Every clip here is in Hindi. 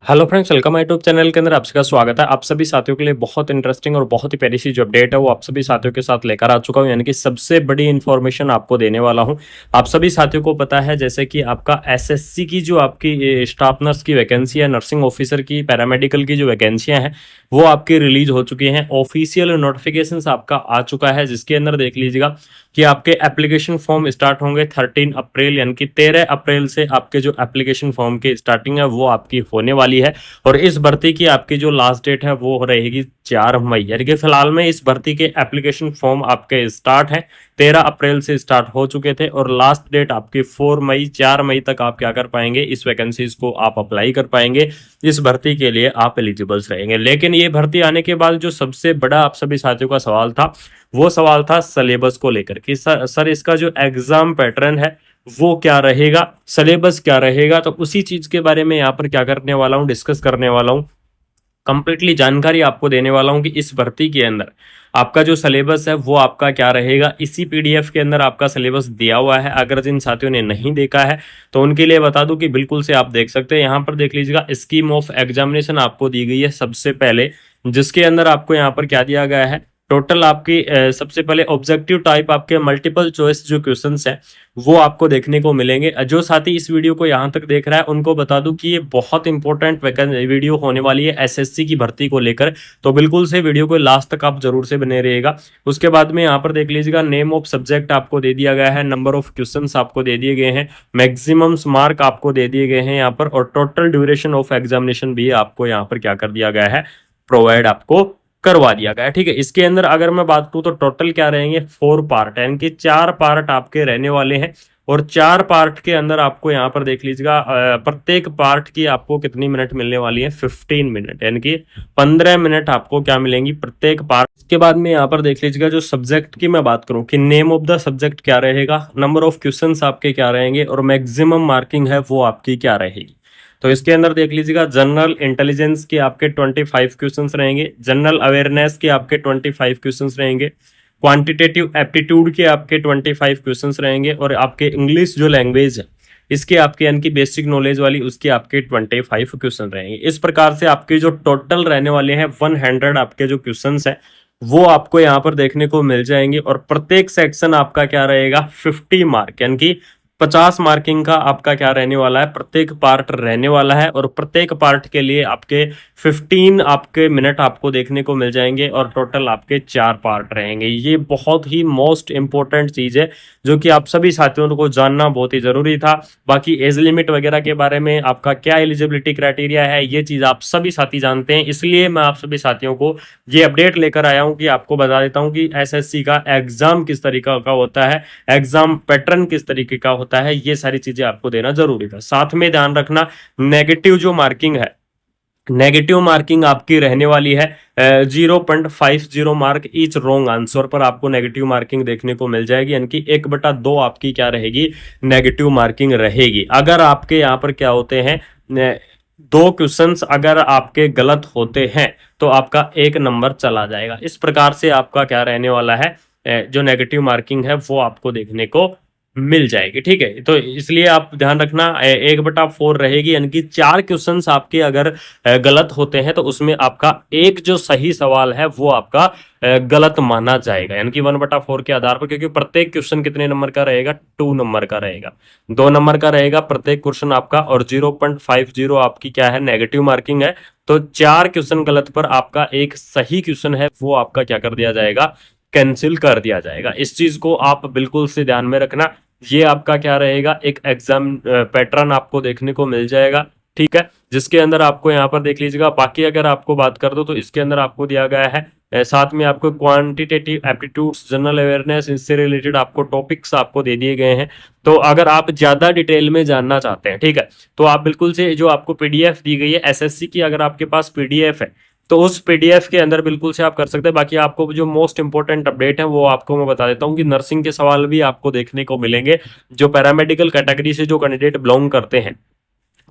Hello friends, welcome my YouTube channel के अंदर आप सबका स्वागत है। आप सभी साथियों के लिए बहुत इंटरेस्टिंग और बहुत ही प्यारी सी जो अपडेट है वो आप सभी साथियों के साथ लेकर आ चुका हूं, यानी कि सबसे बड़ी इंफॉर्मेशन आपको देने वाला हूं। आप सभी साथियों को पता है जैसे कि आपका एसएससी की जो आपकी स्टाफ नर्स की वैकेंसी है, नर्सिंग ऑफिसर की, पैरामेडिकल की जो वैकेंसियां हैं वो आपकी रिलीज हो चुकी हैं। ऑफिशियल नोटिफिकेशन आपका आ चुका है, जिसके अंदर देख लीजिएगा कि आपके एप्लीकेशन फॉर्म स्टार्ट होंगे 13 अप्रैल, यानी कि 13 अप्रैल से आपके जो एप्लीकेशन फॉर्म की स्टार्टिंग है वो आपकी होने वाली है। और इस भर्ती की आपकी जो लास्ट डेट है वो रहेगी 4 मई, यानी कि फिलहाल में इस भर्ती के एप्लीकेशन फॉर्म आपके स्टार्ट है 13 अप्रैल से स्टार्ट हो चुके थे और लास्ट डेट आपकी 4 मई 4 मई तक आप क्या कर पाएंगे, इस वैकेंसीज को आप अप्लाई कर पाएंगे। इस भर्ती के लिए आप एलिजिबल्स रहेंगे। लेकिन ये भर्ती आने के बाद जो सबसे बड़ा आप सभी साथियों का सवाल था वो सवाल था सिलेबस को लेकर कि सर इसका जो एग्जाम पैटर्न है वो क्या रहेगा, सिलेबस क्या रहेगा। तो उसी चीज के बारे में यहाँ पर क्या करने वाला हूँ, डिस्कस करने वाला हूँ, कंप्लीटली जानकारी आपको देने वाला हूं कि इस भर्ती के अंदर आपका जो सिलेबस है वो आपका क्या रहेगा। इसी पीडीएफ के अंदर आपका सिलेबस दिया हुआ है। अगर जिन साथियों ने नहीं देखा है तो उनके लिए बता दूं कि बिल्कुल से आप देख सकते हैं। यहाँ पर देख लीजिएगा, स्कीम ऑफ एग्जामिनेशन आपको दी गई है सबसे पहले, जिसके अंदर आपको यहाँ पर क्या दिया गया है, टोटल आपकी सबसे पहले ऑब्जेक्टिव टाइप आपके मल्टीपल चॉइस जो क्वेश्चंस हैं वो आपको देखने को मिलेंगे। जो साथी इस वीडियो को यहाँ तक देख रहा है उनको बता दूं कि ये बहुत इंपॉर्टेंट वीडियो होने वाली है एसएससी की भर्ती को लेकर, तो बिल्कुल से वीडियो को लास्ट तक आप जरूर से बने रहिएगा। उसके बाद में यहाँ पर देख लीजिएगा, नेम ऑफ सब्जेक्ट आपको दे दिया गया है, नंबर ऑफ क्वेश्चन आपको दे दिए गए हैं, मैक्सिमम मार्क आपको दे दिए गए हैं यहाँ पर, और टोटल ड्यूरेशन ऑफ एग्जामिनेशन भी आपको यहाँ पर क्या कर दिया गया है, प्रोवाइड आपको करवा दिया गया है। ठीक है, इसके अंदर अगर मैं बात करूं तो टोटल क्या रहेंगे, 4 पार्ट, यानी कि 4 पार्ट आपके रहने वाले हैं। और 4 पार्ट के अंदर आपको यहाँ पर देख लीजिएगा, प्रत्येक पार्ट की आपको कितनी मिनट मिलने वाली है, 15 मिनट, यानी कि 15 मिनट आपको क्या मिलेंगी प्रत्येक पार्ट। इसके बाद में यहाँ पर देख लीजिएगा, जो सब्जेक्ट की मैं बात करूं कि नेम ऑफ द सब्जेक्ट क्या रहेगा, नंबर ऑफ क्वेश्चंस आपके क्या रहेंगे, और मैक्सिमम मार्किंग है वो आपकी क्या रहेगी। तो इसके अंदर देख लीजिएगा, जनरल इंटेलिजेंस के आपके 25 क्वेश्चंस रहेंगे, जनरल अवेयरनेस के आपके 25 क्वेश्चंस रहेंगे, क्वांटिटेटिव एप्टीट्यूड के आपके 25 क्वेश्चंस रहेंगे, और आपके इंग्लिश जो लैंग्वेज है इसके आपके यानी कि बेसिक नॉलेज वाली उसके आपके 25 क्वेश्चन रहेंगे। इस प्रकार से आपके जो टोटल रहने वाले हैं 100 आपके जो क्वेश्चंस है वो आपको यहाँ पर देखने को मिल जाएंगे। और प्रत्येक सेक्शन आपका क्या रहेगा, 50 मार्क, यानी कि 50 मार्किंग का आपका क्या रहने वाला है, प्रत्येक पार्ट रहने वाला है। और प्रत्येक पार्ट के लिए आपके 15 आपके मिनट आपको देखने को मिल जाएंगे, और टोटल आपके 4 पार्ट रहेंगे। ये बहुत ही मोस्ट इंपॉर्टेंट चीज है जो कि आप सभी साथियों को जानना बहुत ही जरूरी था। बाकी एज लिमिट वगैरह के बारे में, आपका क्या एलिजिबिलिटी क्राइटेरिया है, ये चीज आप सभी साथी जानते हैं, इसलिए मैं आप सभी साथियों को ये अपडेट लेकर आया हूं कि आपको बता देता हूं कि एसएससी का एग्जाम किस तरीका का होता है, एग्जाम पैटर्न किस तरीके का होता है, ये सारी चीजें आपको देना जरूरी था। साथ में ध्यान रखना, नेगेटिव जो मार्किंग है, नेगेटिव मार्किंग आपकी रहने वाली है 0.50 मार्क ईच रॉन्ग आंसर पर आपको नेगेटिव मार्किंग देखने को मिल जाएगी, यानी कि 1/2 आपकी क्या रहेगी, नेगेटिव मार्किंग रहेगी। अगर आपके यहाँ पर क्या होते हैं, 2 क्वेश्चंस अगर आपके गलत होते हैं तो आपका 1 नंबर चला जाएगा। इस प्रकार से आपका क्या रहने वाला है, जो नेगेटिव मार्किंग है वो आपको देखने को मिल जाएगी। ठीक है, तो इसलिए आप ध्यान रखना 1/4 रहेगी, यानी कि 4 क्वेश्चंस आपके अगर गलत होते हैं तो उसमें आपका एक जो सही सवाल है वो आपका गलत माना जाएगा, यानी कि 1/4 के आधार पर, क्योंकि प्रत्येक क्वेश्चन कितने नंबर का रहेगा, 2 नंबर का रहेगा, 2 नंबर का रहेगा प्रत्येक क्वेश्चन आपका, और 0.50 आपकी क्या है, नेगेटिव मार्किंग है। तो 4 क्वेश्चन गलत पर आपका एक सही क्वेश्चन है वो आपका क्या कर दिया जाएगा, कैंसिल कर दिया जाएगा। इस चीज को आप बिल्कुल से ध्यान में रखना। ये आपका क्या रहेगा, एक एग्जाम पैटर्न आपको देखने को मिल जाएगा। ठीक है, जिसके अंदर आपको यहाँ पर देख लीजिएगा, बाकी अगर आपको बात कर दो तो इसके अंदर आपको दिया गया है साथ में आपको क्वांटिटेटिव एप्टीट्यूड्स, जनरल अवेयरनेस, इससे रिलेटेड आपको टॉपिक्स आपको दे दिए गए हैं। तो अगर आप ज्यादा डिटेल में जानना चाहते हैं, ठीक है, तो आप बिल्कुल से जो आपको पीडीएफ दी गई है एसएससी की, अगर आपके पास पीडीएफ है तो उस पीडीएफ के अंदर बिल्कुल से आप कर सकते हैं। बाकी आपको जो मोस्ट इंपोर्टेंट अपडेट है वो आपको मैं बता देता हूँ कि नर्सिंग के सवाल भी आपको देखने को मिलेंगे। जो पैरामेडिकल कैटेगरी से जो कैंडिडेट बिलोंग करते हैं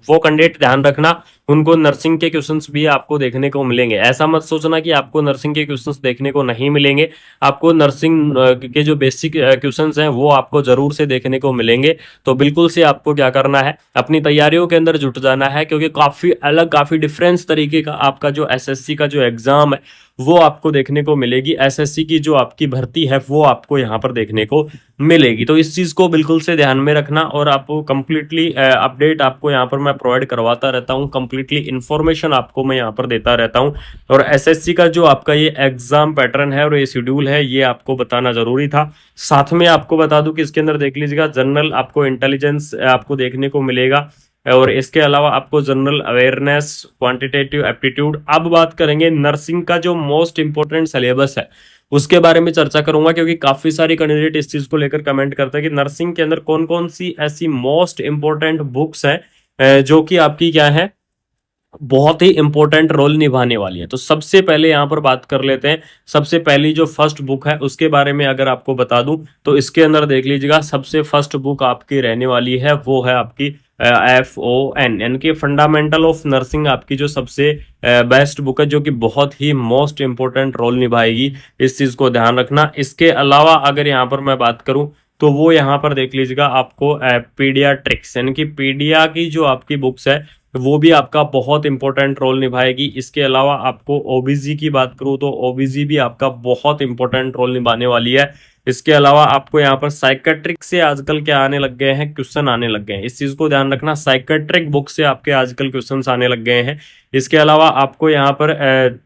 वो कैंडिडेट ध्यान रखना, उनको नर्सिंग के क्वेश्चंस भी आपको देखने को मिलेंगे। ऐसा मत सोचना कि आपको नर्सिंग के क्वेश्चंस देखने को नहीं मिलेंगे, आपको नर्सिंग के जो बेसिक क्वेश्चंस हैं वो आपको जरूर से देखने को मिलेंगे। तो बिल्कुल से आपको क्या करना है, अपनी तैयारियों के अंदर जुट जाना है, क्योंकि काफी अलग काफी डिफरेंस तरीके का आपका जो एसएससी का जो एग्जाम है वो आपको देखने को मिलेगी। एसएससी की जो आपकी भर्ती है वो आपको यहाँ पर देखने को मिलेगी। तो इस चीज को बिल्कुल से ध्यान में रखना, और आपको कंप्लीटली अपडेट आपको यहाँ पर मैं प्रोवाइड करवाता रहता हूँ, कंप्लीटली इंफॉर्मेशन आपको मैं यहाँ पर देता रहता हूँ। और एसएससी का जो आपका ये एग्जाम पैटर्न है और ये शेड्यूल है ये आपको बताना जरूरी था। साथ में आपको बता दूं कि इसके अंदर देख लीजिएगा, जनरल आपको इंटेलिजेंस आपको देखने को मिलेगा, और इसके अलावा आपको जनरल अवेयरनेस, क्वांटिटेटिव एप्टीट्यूड। अब बात करेंगे नर्सिंग का जो मोस्ट इंपोर्टेंट सिलेबस है उसके बारे में चर्चा करूंगा, क्योंकि काफी सारी कैंडिडेट इस चीज को लेकर कमेंट करते हैं कि नर्सिंग के अंदर कौन कौन सी ऐसी मोस्ट इंपोर्टेंट बुक्स है जो कि आपकी क्या है, बहुत ही इंपॉर्टेंट रोल निभाने वाली है। तो सबसे पहले यहाँ पर बात कर लेते हैं, सबसे पहली जो फर्स्ट बुक है उसके बारे में अगर आपको बता दूं तो इसके अंदर देख लीजिएगा, सबसे फर्स्ट बुक आपकी रहने वाली है वो है आपकी FON यानी कि फंडामेंटल ऑफ नर्सिंग, आपकी जो सबसे बेस्ट बुक है, जो कि बहुत ही मोस्ट इंपॉर्टेंट रोल निभाएगी। इस चीज को ध्यान रखना। इसके अलावा अगर यहाँ पर मैं बात करूं तो वो यहाँ पर देख लीजिएगा, आपको पीडियाट्रिक्स यानी कि पीडिया की जो आपकी बुक्स है वो भी आपका बहुत इंपॉर्टेंट रोल निभाएगी। इसके अलावा आपको ओबीजी की बात करूं तो ओबीजी भी आपका बहुत इंपॉर्टेंट रोल निभाने वाली है। इसके अलावा आपको यहाँ पर साइकेट्रिक से आजकल क्या आने लग गए हैं, क्वेश्चन आने लग गए हैं, इस चीज को ध्यान रखना। साइकेट्रिक बुक से आपके आजकल क्वेश्चंस आने लग गए हैं। इसके अलावा आपको यहाँ पर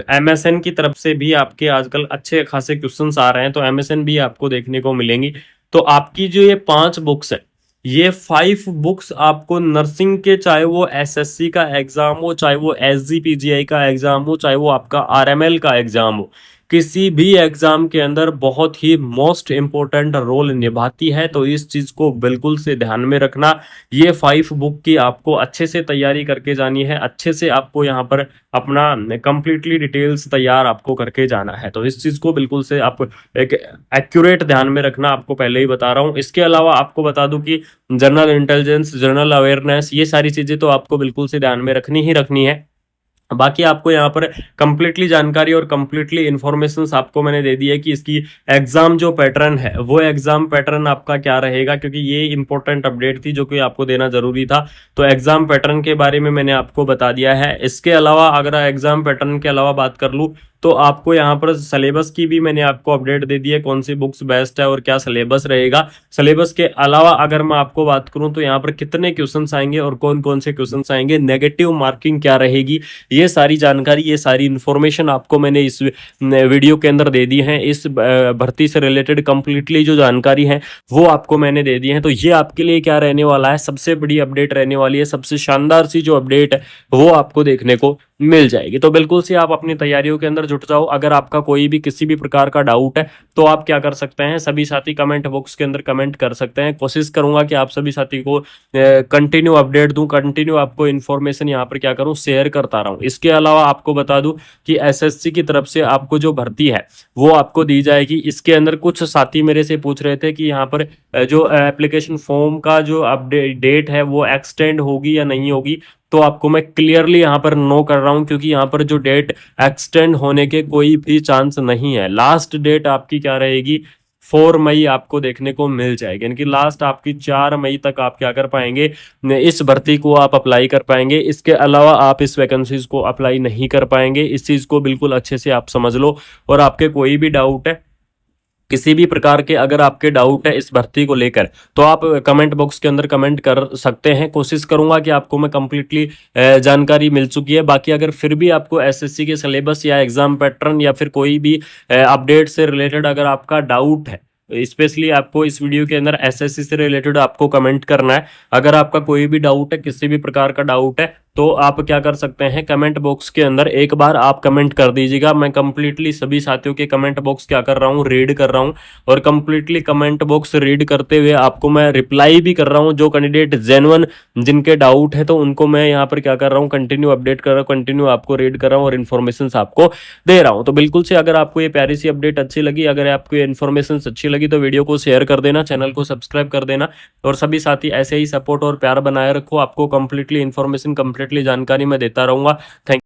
एमएसएन की तरफ से भी आपके आजकल अच्छे खासे क्वेश्चंस आ रहे हैं, तो एमएसएन भी आपको देखने को मिलेंगी। तो आपकी जो ये 5 बुक्स है, ये 5 बुक्स आपको नर्सिंग के, चाहे वो एसएससी का एग्जाम हो, चाहे वो एसजीपीजीआई का एग्जाम हो, चाहे वो आपका आरएमएल का एग्जाम हो, किसी भी एग्जाम के अंदर बहुत ही मोस्ट इंपॉर्टेंट रोल निभाती है। तो इस चीज को बिल्कुल से ध्यान में रखना। ये 5 बुक की आपको अच्छे से तैयारी करके जानी है, अच्छे से आपको यहाँ पर अपना कंप्लीटली डिटेल्स तैयार आपको करके जाना है। तो इस चीज को बिल्कुल से आप एक एक्यूरेट ध्यान में रखना, आपको पहले ही बता रहा हूँ। इसके अलावा आपको बता दूं कि जनरल इंटेलिजेंस, जनरल अवेयरनेस, ये सारी चीजें तो आपको बिल्कुल से ध्यान में रखनी ही रखनी है। बाकी आपको यहाँ पर कंप्लीटली जानकारी और कंप्लीटली इंफॉर्मेशन आपको मैंने दे दी है कि इसकी एग्जाम जो पैटर्न है वो एग्जाम पैटर्न आपका क्या रहेगा, क्योंकि ये इंपॉर्टेंट अपडेट थी जो कि आपको देना जरूरी था। तो एग्जाम पैटर्न के बारे में मैंने आपको बता दिया है। इसके अलावा अगर एग्जाम पैटर्न के अलावा बात कर लूँ तो आपको यहाँ पर सिलेबस की भी मैंने आपको अपडेट दे दी है, कौन सी बुक्स बेस्ट है और क्या सिलेबस रहेगा। सिलेबस के अलावा अगर मैं आपको बात करूं तो यहाँ पर कितने क्वेश्चंस आएंगे और कौन कौन से क्वेश्चंस आएंगे, नेगेटिव मार्किंग क्या रहेगी, ये सारी जानकारी, ये सारी इंफॉर्मेशन आपको मैंने इस वीडियो के अंदर दे दी है। इस भर्ती से रिलेटेड कंप्लीटली जो जानकारी है वो आपको मैंने दे दी है। तो ये आपके लिए क्या रहने वाला है, सबसे बड़ी अपडेट रहने वाली है, सबसे शानदार सी जो अपडेट है वो आपको देखने को मिल जाएगी। तो बिल्कुल से आप अपनी तैयारियों के अंदर जुट जाओ। अगर आपका कोई भी किसी भी प्रकार का डाउट है तो आप क्या कर सकते हैं, सभी साथी कमेंट बॉक्स के अंदर कमेंट कर सकते हैं। कोशिश करूंगा कि आप सभी साथी को कंटिन्यू अपडेट दूं, कंटिन्यू आपको इन्फॉर्मेशन यहाँ पर क्या करूं, शेयर करता रहूं। इसके अलावा आपको बता दूं कि एसएससी की तरफ से आपको जो भर्ती है वो आपको दी जाएगी। इसके अंदर कुछ साथी मेरे से पूछ रहे थे कि यहाँ पर जो एप्लीकेशन फॉर्म का जो अपडेट डेट है वो एक्सटेंड होगी या नहीं होगी। तो आपको मैं क्लियरली यहाँ पर नो कर रहा हूँ, क्योंकि यहाँ पर जो डेट एक्सटेंड होने के कोई भी चांस नहीं है। लास्ट डेट आपकी क्या रहेगी, 4 मई आपको देखने को मिल जाएगी, यानी कि लास्ट आपकी 4 मई तक आप क्या कर पाएंगे, इस भर्ती को आप अप्लाई कर पाएंगे। इसके अलावा आप इस वैकेंसीज को अप्लाई नहीं कर पाएंगे। इस चीज को बिल्कुल अच्छे से आप समझ लो। और आपके कोई भी डाउट है, किसी भी प्रकार के अगर आपके डाउट है इस भर्ती को लेकर, तो आप कमेंट बॉक्स के अंदर कमेंट कर सकते हैं। कोशिश करूंगा कि आपको मैं कंप्लीटली जानकारी मिल चुकी है। बाकी अगर फिर भी आपको एसएससी के सिलेबस या एग्जाम पैटर्न या फिर कोई भी अपडेट से रिलेटेड अगर आपका डाउट है, स्पेशली आपको इस वीडियो के अंदर एसएससी से रिलेटेड आपको कमेंट करना है। अगर आपका कोई भी डाउट है, किसी भी प्रकार का डाउट है, तो आप क्या कर सकते हैं, कमेंट बॉक्स के अंदर एक बार आप कमेंट कर दीजिएगा। मैं कंप्लीटली सभी साथियों के कमेंट बॉक्स क्या कर रहा हूँ, रीड कर रहा हूँ, और कंप्लीटली कमेंट बॉक्स रीड करते हुए आपको मैं रिप्लाई भी कर रहा हूँ। जो कैंडिडेट जेन्युइन, जिनके डाउट है, तो उनको मैं यहाँ पर क्या कर रहा हूँ, कंटिन्यू अपडेट कर रहा हूँ, कंटिन्यू आपको रीड कर रहा हूँ और इन्फॉर्मेशन आपको दे रहा हूँ। तो बिल्कुल से अगर आपको ये प्यारी सी अपडेट अच्छी लगी, अगर आपको ये इन्फॉर्मेशन अच्छी लगी, तो वीडियो को शेयर कर देना, चैनल को सब्सक्राइब कर देना, और सभी साथी ऐसे ही सपोर्ट और प्यार बनाए रखो। आपको कंप्लीटली इन्फॉर्मेशन, कंप्लीटली जानकारी मैं देता रहूंगा। थैंक